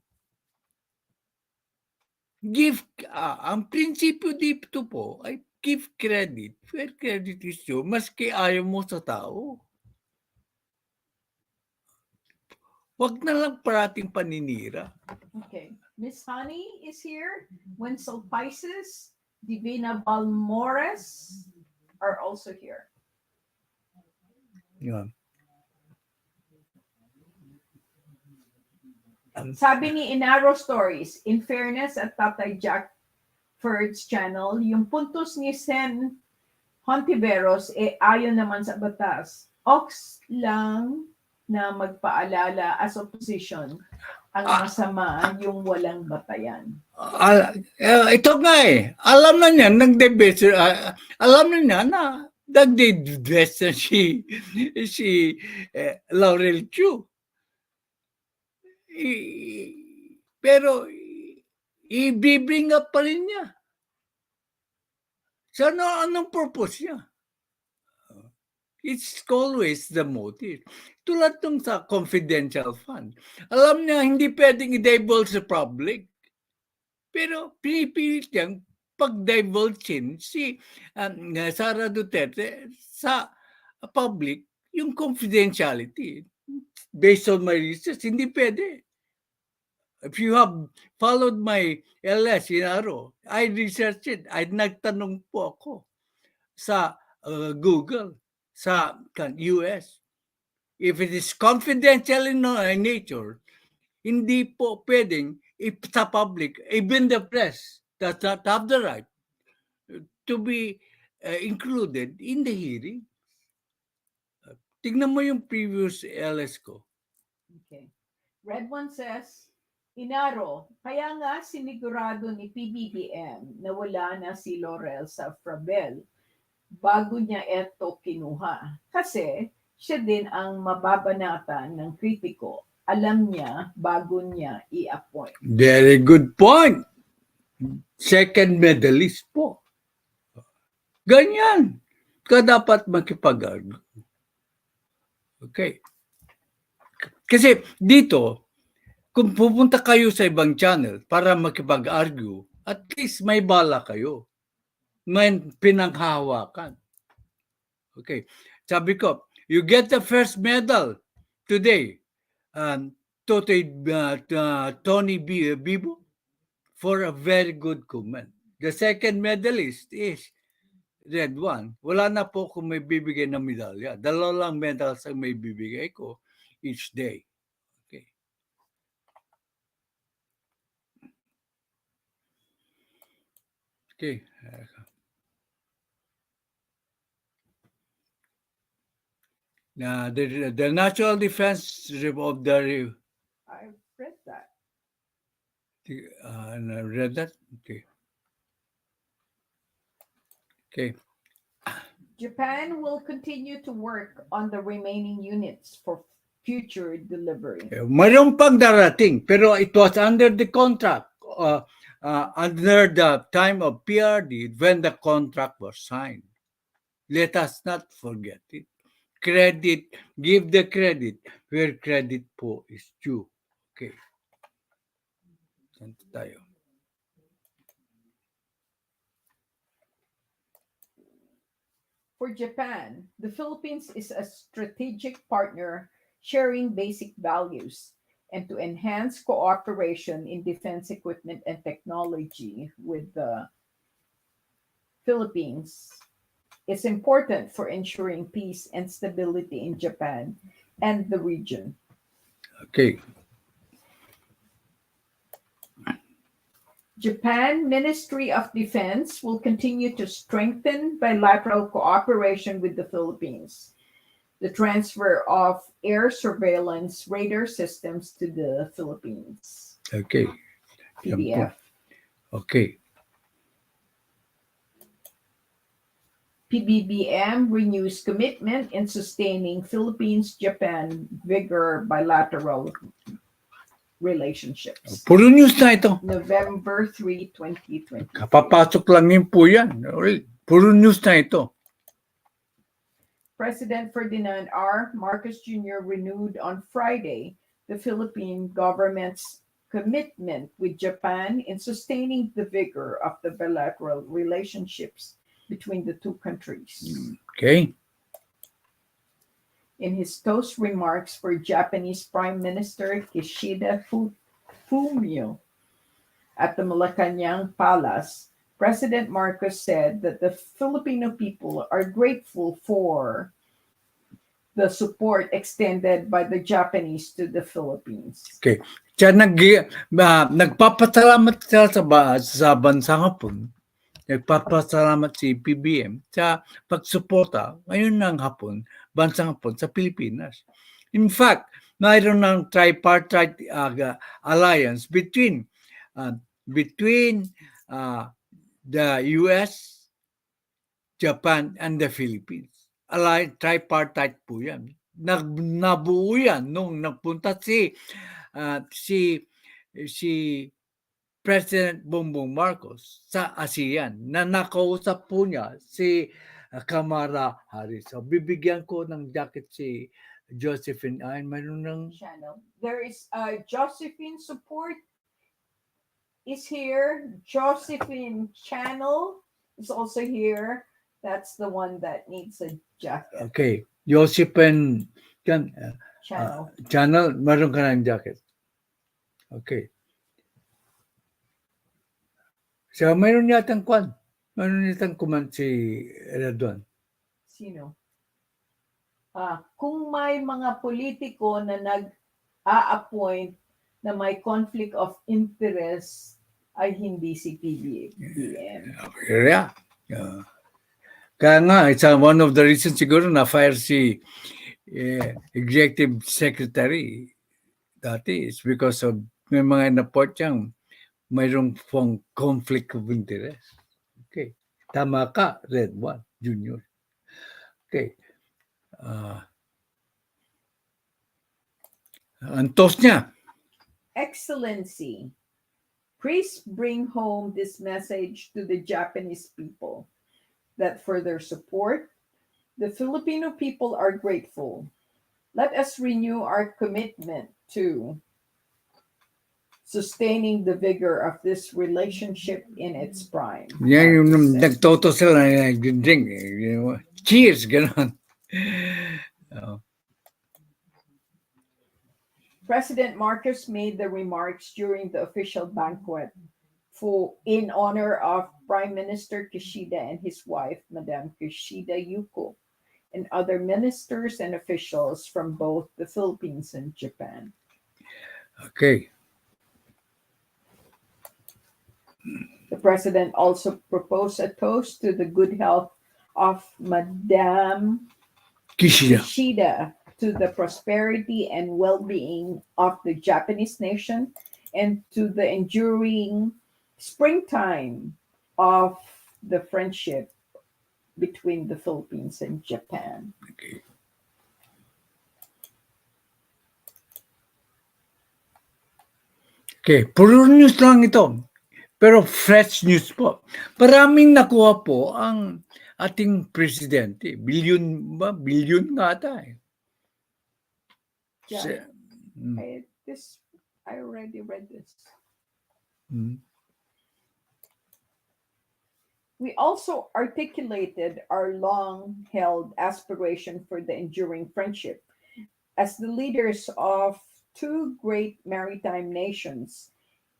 Ang prinsipyo dito po ay give credit where credit is due, maski ayaw mo sa tao. Wag na lang parating paninira. Okay. Miss Honey is here. Wenzel Paises, Divina Balmores are also here. Yeah. Sabi ni Inaro Stories, in fairness at Tatay Jack Ferd's channel, yung puntos ni Sen Hontiveros ayon naman sa batas. Ox lang na magpaalala as opposition. Ang masama yung walang batayan. Ito nga alam na niya, alam na niya na nagde-dress na si Laurel Chu. Pero i-bring up pa rin niya. So anong purpose niya? It's always the motive. Tulad nung sa confidential fund. Alam niya, hindi pwedeng i-divulge sa public. Pero pinipilit niyang pag-divulge si Sara Duterte sa public yung confidentiality. Based on my research, hindi pwede. If you have followed my LS Inaro, I researched it. Ay nagtanong po ako sa Google, sa US. If it is confidential in nature, hindi po pwedeng sa public, even the press does not have the right to be included in the hearing. Tignan mo yung previous LS ko. Okay. Red one says, Inaro, kaya nga sinigurado ni Pbbm na wala na si Laurel sa Frabel bago niya eto kinuha. Kasi siya din ang mababanatan ng kritiko. Alam niya bago niya i-appoint. Very good point. Second medalist po. Ganyan. Ka dapat makipag-argue. Okay. Kasi dito, kung pupunta kayo sa ibang channel para makipag-argue, at least may bala kayo. May pinanghahawakan. Okay. Sabi ko, you get the first medal today. Tony Bibo for a very good comment. The second medalist is Red One. Wala na po kung may bibigay na medalya. Dalawa lang medals ang may bibigay ko each day. Okay. Okay. Now, the National Defense of the... I read that. Read that? Okay. Okay. Japan will continue to work on the remaining units for future delivery. Mayroon pang darating, pero it was under the contract, under the time of PRD when the contract was signed. Let us not forget it. Credit, give the credit where credit po is due. Okay. Saan tayo? For Japan, the Philippines is a strategic partner sharing basic values and to enhance cooperation in defense equipment and technology with the Philippines is important for ensuring peace and stability in Japan and the region. Okay. Japan Ministry of Defense will continue to strengthen bilateral cooperation with the Philippines. The transfer of air surveillance radar systems to the Philippines. Okay. PDF. Okay. Pbbm renews commitment in sustaining Philippines-Japan vigor bilateral relationships. Puro news na ito. November 3, 2020. Kapapasok lang yun po yan. Puro news na ito. President Ferdinand R. Marcos Jr. renewed on Friday the Philippine government's commitment with Japan in sustaining the vigor of the bilateral relationships between the two countries. Okay. In his toast remarks for Japanese Prime Minister Kishida Fumio at the Malacanang Palace, President Marcos said that the Filipino people are grateful for the support extended by the Japanese to the Philippines. Okay. Siya nagpapasalamat siya sa bansang Hapon. Nagpapasalamat si Pbbm sa pagsuporta ngayon ng Hapon, bansang Hapon sa Pilipinas. In fact, mayroon ng tripartite alliance between the US, Japan, and the Philippines. Tripartite po yan. Nabuo yan nung nagpunta si President Bongbong Marcos sa ASEAN na nakausap po niya si Kamala Harris. So, bibigyan ko ng jacket si Josephine. Ay, mayroon ng... Channel. There is Josephine support is here. Josephine channel is also here. That's the one that needs a jacket. Okay. Josephine Channel. channel, mayroon ka ng jacket. Okay. So, mayroon yatang kwan. Mayroon yatang command si Erdogan. Sino? Kung may mga politiko na nag-a-appoint na may conflict of interest, ay hindi si Pbbm. Yeah. Kaya nga, it's one of the reasons siguro na-fire si executive secretary dati is because of may mga na-port siyang mayroong conflict of interest. Okay. Tama ka, Red One Junior. Okay. Ang toast niya. Excellency, please bring home this message to the Japanese people that for their support, the Filipino people are grateful. Let us renew our commitment to sustaining the vigor of this relationship in its prime. Yan yung Marcos said. nagtoto sila, nag-drink. Cheers, gano'n. President Marcos made the remarks during the official banquet in honor of Prime Minister Kishida and his wife, Madame Kishida Yuko, and other ministers and officials from both the Philippines and Japan. Okay. The president also proposed a toast to the good health of Madame Kishida, to the prosperity and well-being of the Japanese nation, and to the enduring springtime of the friendship between the Philippines and Japan. Okay. Okay, puro news lang ito. Pero fresh news po. Maraming nakuha po ang ating presidente. Billion nga ata eh. Yeah. I already read this. We also articulated our long-held aspiration for the enduring friendship. As the leaders of two great maritime nations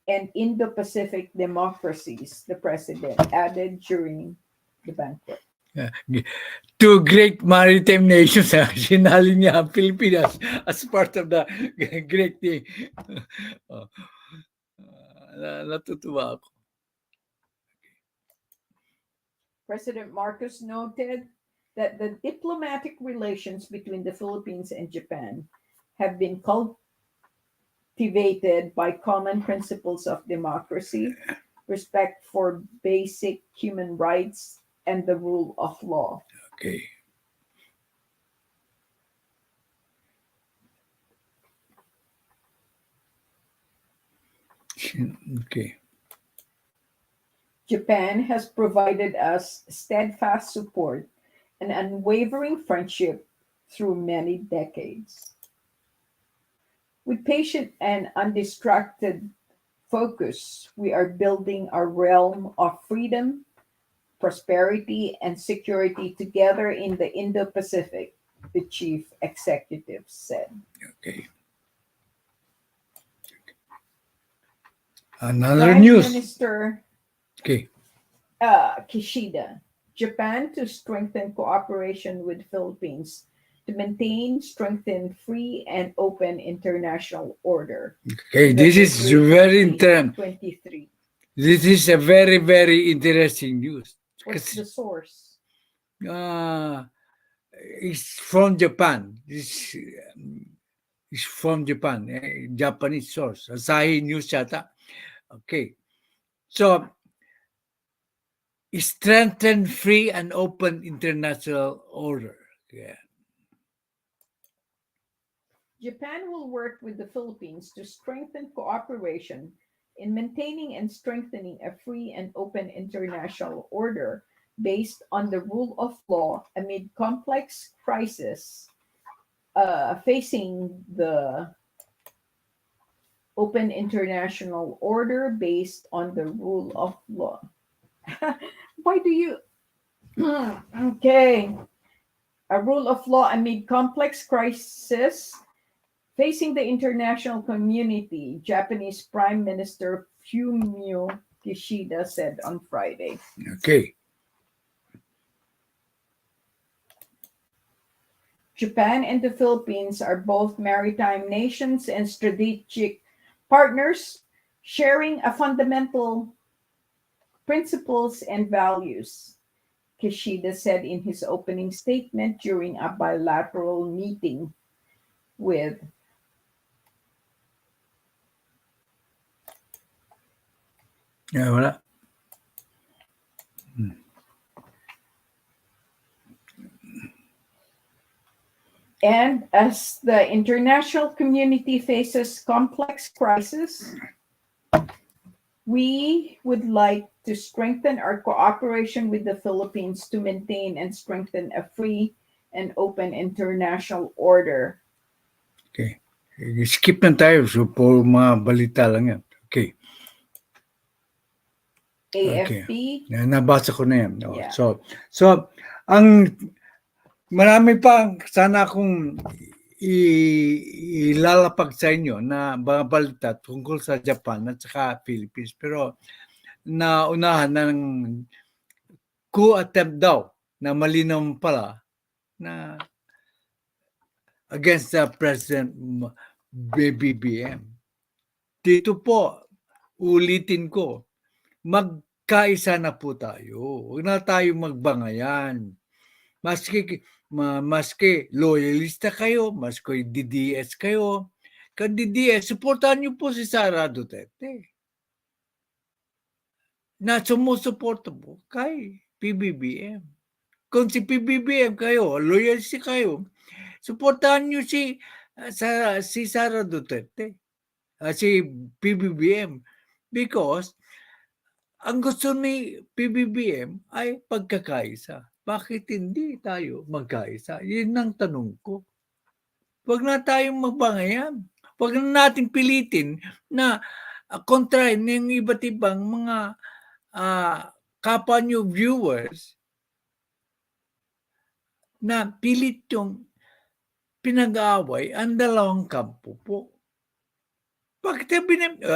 and Indo-Pacific democracies, the president added during the banquet. Two great maritime nations, sinali niya ang Pilipinas as part of the great thing. Natutuwa ako. President Marcos noted that the diplomatic relations between the Philippines and Japan have been cultivated by common principles of democracy, respect for basic human rights, and the rule of law. Okay. Okay. Japan has provided us steadfast support and unwavering friendship through many decades. With patient and undistracted focus, we are building a realm of freedom, prosperity, and security together in the Indo-Pacific, the chief executive said. Okay. Another Prime news. Minister Okay. Kishida, Japan to strengthen cooperation with Philippines to maintain, strengthen free and open international order. Okay, this is very interesting. 23. This is a very, very interesting news. What's the source? It's from Japan. It's from Japan, Japanese source. Asahi News yata. Okay. So, strengthen free and open international order. Yeah. Japan will work with the Philippines to strengthen cooperation in maintaining and strengthening a free and open international order based on the rule of law amid complex crises facing the open international order based on the rule of law. Why do you... Okay. A rule of law amid complex crisis facing the international community, Japanese Prime Minister Fumio Kishida said on Friday. Okay. Japan and the Philippines are both maritime nations and strategic partners, sharing a fundamental principles and values, Kishida said in his opening statement during a bilateral meeting with Wala. And as the international community faces complex crises, we would like to strengthen our cooperation with the Philippines to maintain and strengthen a free and open international order. Okay. Skip na tayo. So, po mga balita lang yan. Okay. AFP. Nabasa ko na yan. Yeah. So, ang marami pa sana akong ilalapag sa inyo na mga balita tungkol sa Japan at saka Philippines. Pero naunahan ng coup attempt daw na malinaw pala na against the President Pbbm. Dito po, ulitin ko, magkaisa na po tayo. Huwag na tayo magbangayan. Maski loyalista kayo, maski DDS kayo, kan DDS, supportahan niyo po si Sara Duterte na sumusuporta po kay PBBM. Kung si PBBM kayo, loyalista kayo, supportahan niyo si Sara Duterte, si PBBM, because ang gusto ni PBBM ay pagkakaisa. Bakit hindi tayo magkaisa? Yun ang tanong ko. Huwag na tayong magbangayan. Huwag na natin pilitin na kontrahin ng iba't ibang mga kapwa nyo viewers na pilit yung pinag-aaway ang dalawang kampo po. Bakit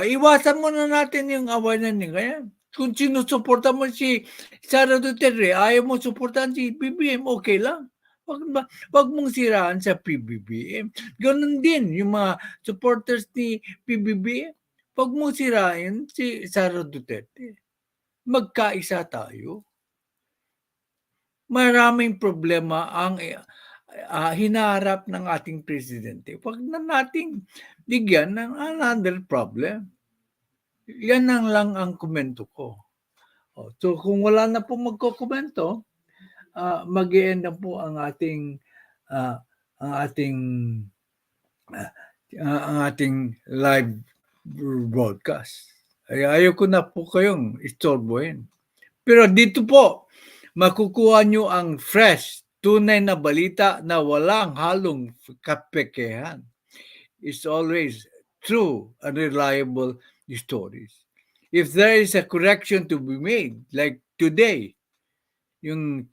iwasan mo na natin yung awayan niya kaya? Kung sinusuporta mo si Sara Duterte, ayaw mo suportahan si PBBM, okay lang. Wag mong siraan sa PBBM. Ganun din yung mga supporters ni PBBM. Wag mong sirain si Sara Duterte. Magkaisa tayo. Maraming problema ang hinaharap ng ating presidente. Wag na nating bigyan ng another problem. Yan lang ang komento ko. So kung wala na po magkokomento, mag-e-end na po ang ating live broadcast. Ayaw ko na po kayong istorbohin. Pero dito po, makukuha nyo ang fresh, tunay na balita na walang halong kapekehan. It's always true and reliable stories. If there is a correction to be made, like today, yung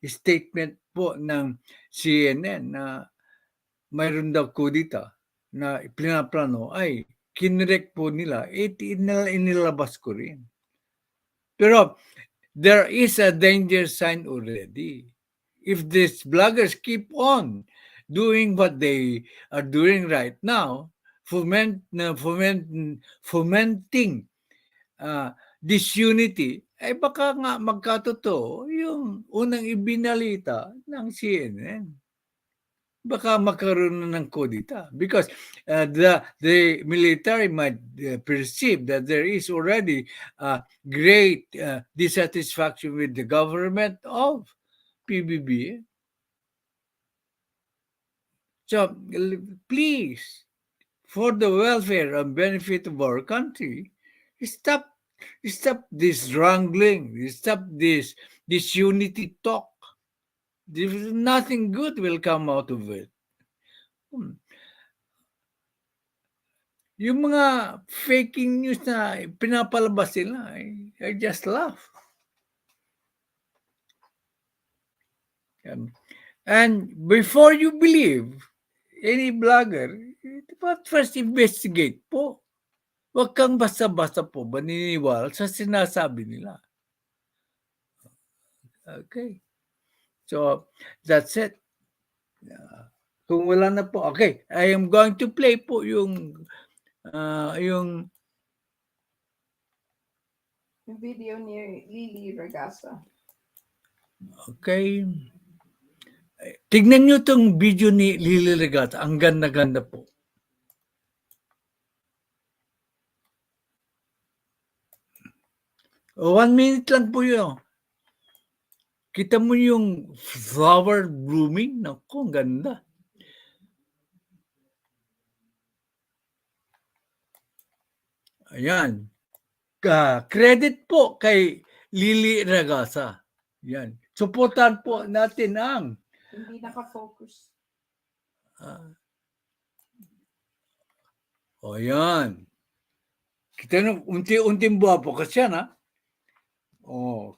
statement po ng CNN na mayroon daw kudita na pinaplano ay kinrek po nila, inilabas ko rin. Pero there is a danger sign already. If these bloggers keep on doing what they are doing right now, fomenting disunity, ay baka nga magkatotoo yung unang ibinalita ng CNN. Baka magkaroon na ng kodita because the military might perceive that there is already great dissatisfaction with the government of PBB. So please, for the welfare and benefit of our country, stop this wrangling, stop this disunity talk. Nothing good will come out of it. Yung mga faking news na pinapalabas sila, I just laugh. And before you believe any blogger, first investigate po. Huwag kang basta-basta po maniniwala sa sinasabi nila. Okay. So, that's it. Kung wala na po, okay. I am going to play po yung video ni Lily Ragasa. Okay. Tignan nyo itong video ni Lily Regata. Ang ganda-ganda po. Oh, 1 minute lang po yun. Kita mo yung flower blooming? Naku, ang ganda. Ayan. Credit po kay Lily Regasa. Yan. Suportahan po natin ang Hindi naka-focus. yan. Kita nyo, unti-unting buha po kasi yan, ha?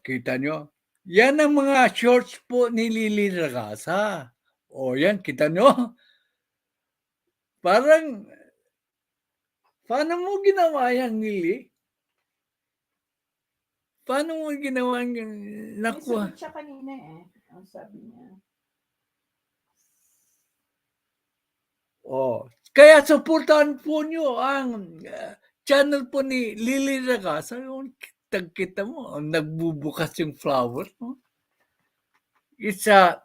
Kita nyo? Yan ang mga shorts po ni Lily Regasa. Yan, kita nyo? Parang, paano mo ginawa yan, Lily? Paano mo ginawa yung nakuha? May sagot siya kanina ang sabi niya. Kaya supportahan po nyo ang channel po ni Lily Ragasa. Kita mo, nagbubukas yung flower. No? It's a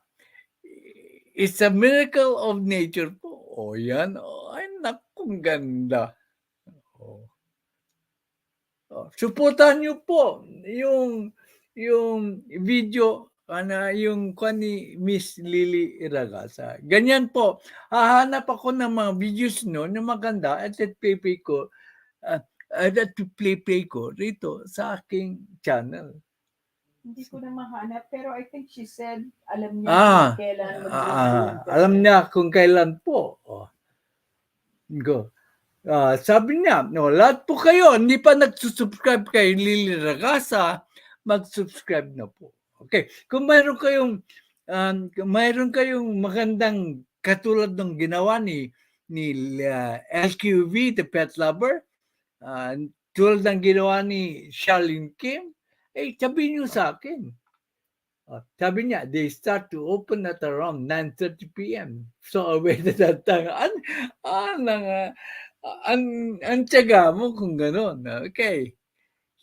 miracle of nature po. Yan. Ay, nakong ganda. Supportahan nyo po yung video yung ni Miss Lily Iragasa. Ganyan po. Hahanap ako ng mga videos no na maganda at play ko rito sa aking channel. Hindi ko na mahanap pero I think she said alam niya kailan alam niya kung kailan po. Go. Sabi niya, lahat po kayo, hindi pa nagsusubscribe kay Lily Ragasa, mag-subscribe na po. Okay. Kung mayroon kayong magandang katulad ng ginawa ni LQV, the pet lover, tulad ng ginawa ni Charlene Kim, sabihin niyo sa akin. Sabi niya, they start to open at around 9:30 p.m. So I waited that time. Ang tiyaga mo kung gano'n. Okay.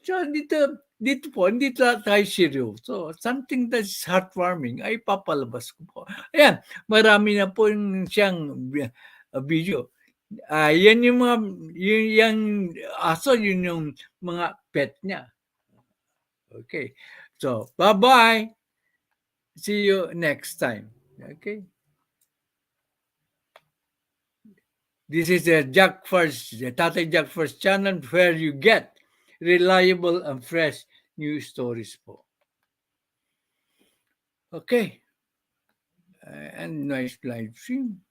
So dito po, hindi tayo seryoso. Something that's heartwarming ay papalabas ko po. Ayan, marami na po yung siyang video. Yan yung mga, yung aso, yun yung mga pet niya. Okay. So, bye-bye. See you next time. Okay. This is the Tatay Jack First channel where you get reliable and fresh news stories po. Okay. And nice live stream.